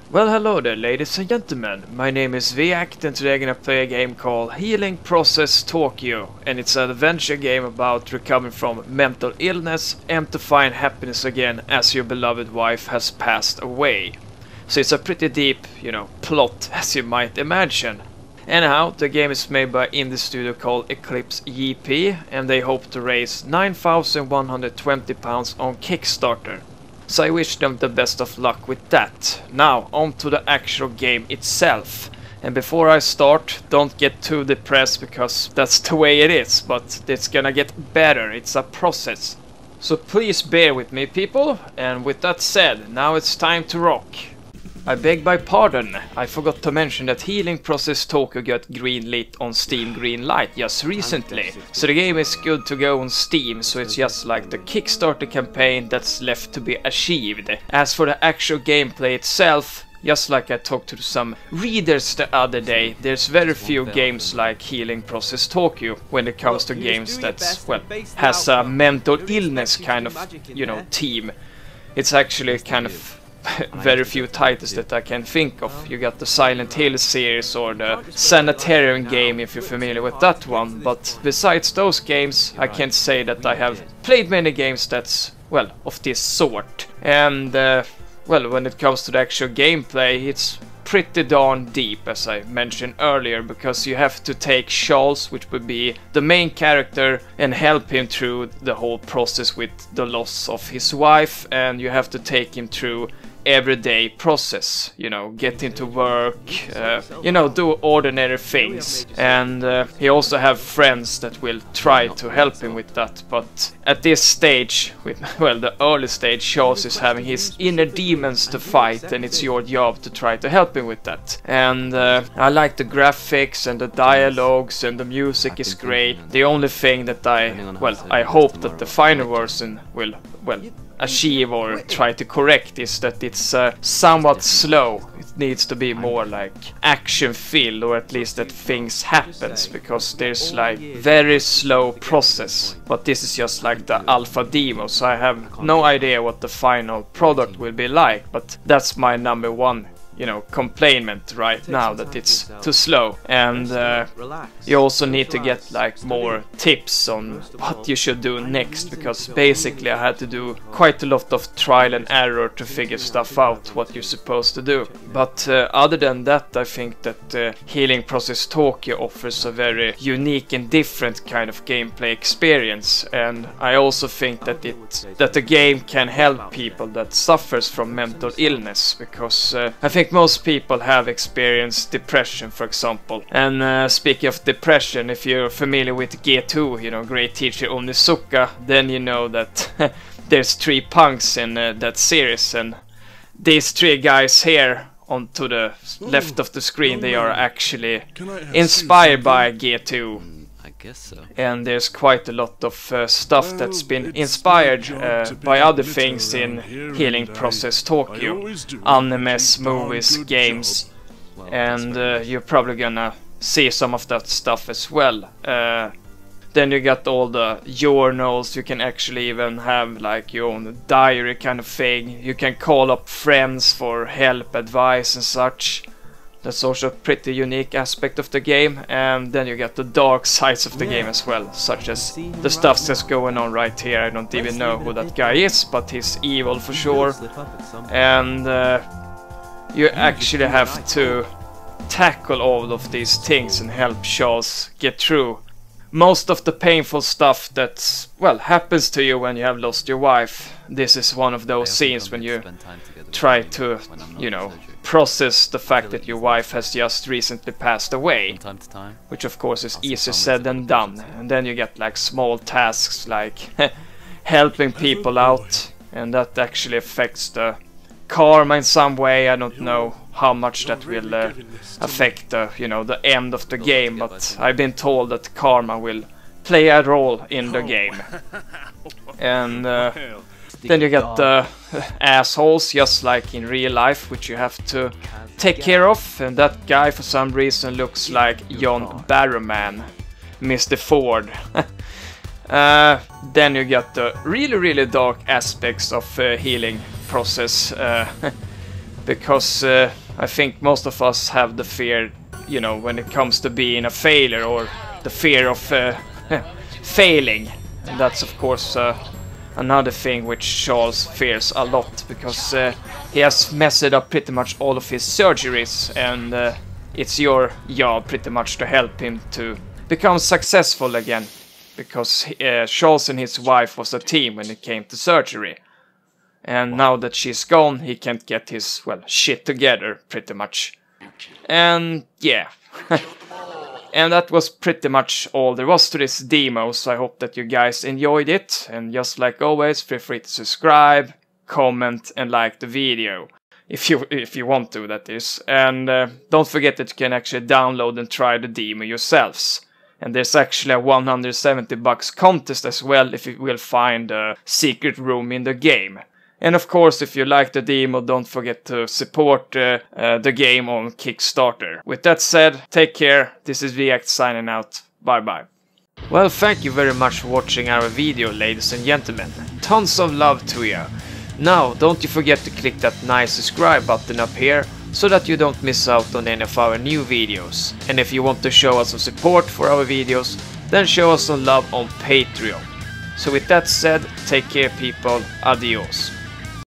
Well, hello there, ladies and gentlemen. My name is Viact, and today I'm gonna play a game called Healing Process Tokyo, and it's an adventure game about recovering from mental illness and to find happiness again as your beloved wife has passed away. So it's a pretty deep, plot, as you might imagine. Anyhow, the game is made by indie studio called Eclipse JP, and they hope to raise £9,120 on Kickstarter. So I wish them the best of luck with that. Now, on to the actual game itself. And before I start, don't get too depressed because that's the way it is, but it's gonna get better, it's a process. So please bear with me, people, and with that said, now it's time to rock. I beg my pardon, I forgot to mention that Healing Process Tokyo got greenlit on Steam Greenlight just recently. So the game is good to go on Steam, so it's just like the Kickstarter campaign that's left to be achieved. As for the actual gameplay itself, just like I talked to some readers the other day, there's very few games like Healing Process Tokyo when it comes to games that's, well, has a mental illness kind of, team. It's actually kind of very few titles that I can think of. You got the Silent Hill series or the Sanitarium game if you're familiar with that one, but besides those games I can't say that I have played many games that's, well, of this sort. And well, when it comes to the actual gameplay, it's pretty darn deep, as I mentioned earlier, because you have to take Charles, which would be the main character, and help him through the whole process with the loss of his wife, and you have to take him through everyday process, get into work, do ordinary things. And he also have friends that will try to help him with that, but at this stage, the early stage, Charles is having his inner demons to fight, and it's your job to try to help him with that. And I like the graphics and the dialogues, and the music is great. The only thing that I hope that the final version will, achieve or try to correct is that it's somewhat slow. It needs to be more like action filled, or at least that things happens, because there's like very slow process. But this is just like the alpha demo, so I have no idea what the final product will be like, but that's my number one complaint right now, that it's too slow. And you also need to get like more tips on what you should do next, because basically I had to do quite a lot of trial and error to figure stuff out what you're supposed to do. But other than that, I think that Healing Process Tokyo offers a very unique and different kind of gameplay experience, and I also think that the game can help people that suffers from mental illness, because I think most people have experienced depression, for example. And speaking of depression, if you're familiar with G2, Great Teacher Onizuka, then you know that there's 3 punks in that series, and these 3 guys here on to the left of the screen, they are actually inspired by G2. So. And there's quite a lot of stuff that's been inspired by other things in Healing Process Tokyo, animes, movies, games, and you're probably gonna see some of that stuff as well. Then you got all the journals, you can actually even have like your own diary kind of thing. You can call up friends for help, advice and such. That's also a pretty unique aspect of the game. And then you get the dark sides of the game as well, such as the stuff that's going on right here. I don't even know who that guy is, but he's evil for sure. And you actually have to tackle all of these things and help Charles get through most of the painful stuff that, happens to you when you have lost your wife. This is one of those scenes when you try to, process the fact that your wife has just recently passed away, which of course is easier said than done. And then you get like small tasks like helping people out, and that actually affects the karma in some way. I don't know how much that will affect the end of the game, but I've been told that karma will play a role in the game. And then you get the assholes, just like in real life, which you have to take care of. And that guy for some reason looks like John Barrowman, Mr. Ford. Then you get the really dark aspects of healing process. because I think most of us have the fear, you know, when it comes to being a failure, or the fear of failing. And that's of course another thing which Charles fears a lot, because he has messed up pretty much all of his surgeries, and it's your job pretty much to help him to become successful again, because Charles and his wife was a team when it came to surgery. And now that she's gone, he can't get his, well, shit together, pretty much. And yeah. And that was pretty much all there was to this demo, so I hope that you guys enjoyed it. And just like always, feel free to subscribe, comment, and like the video. If you want to, that is. And don't forget that you can actually download and try the demo yourselves. And there's actually a $170 contest as well, if you will find a secret room in the game. And of course, if you like the demo, don't forget to support the game on Kickstarter. With that said, take care. This is React signing out. Bye bye. Well, thank you very much for watching our video, ladies and gentlemen. Tons of love to you. Now, don't you forget to click that nice subscribe button up here, so that you don't miss out on any of our new videos. And if you want to show us some support for our videos, then show us some love on Patreon. So with that said, take care people, adios.